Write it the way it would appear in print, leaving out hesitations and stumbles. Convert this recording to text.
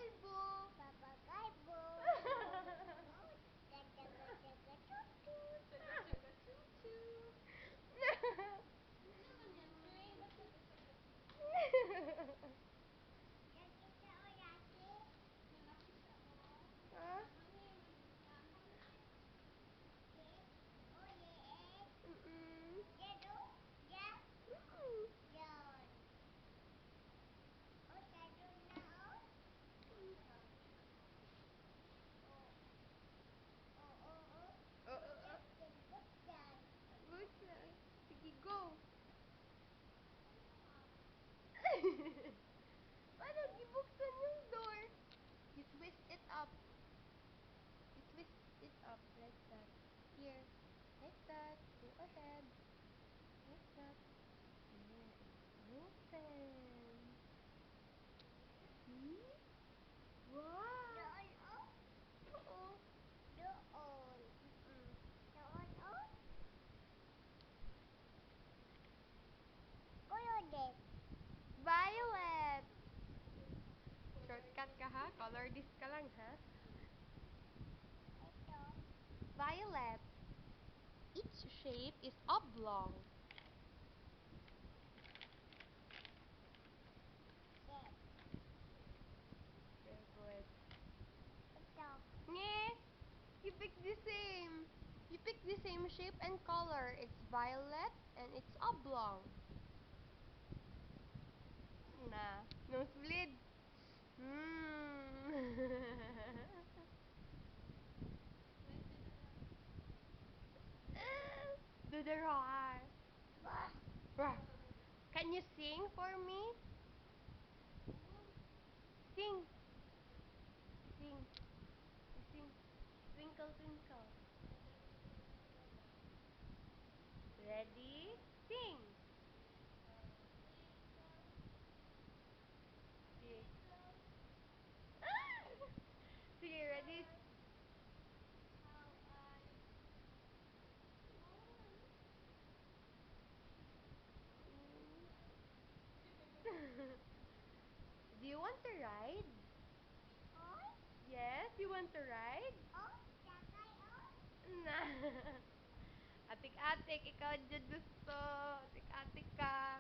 Kalbo. Papa Kalbo. Jaga jaga tutut. Tsaga-tsaga choo-choo. Ah? Mm-mm. Oh, Good lang. Sige, go. Paano gibuksan yung door? You twist it up. You twist it up like that. Here. Like that. Go ahead. Like that. Here. Open. See? Wow. Oo. Mm. Violet. Shortcut ka ha? Color this ka lang ha? Violet. Its shape is oblong. Very good. Nye! You pick the same. You pick the same shape and color. It's violet and it's oblong. Nah. Nosebleed. Do the roar. Roar. Can you sing for me? Sing. Sing. Sing. Twinkle, twinkle. Ready? Sing. Sige. Sige, ready? Do you want to ride? Yes, you want to ride? Nah. Atik-atik, ikaw dyan gusto. Atik-atik ka.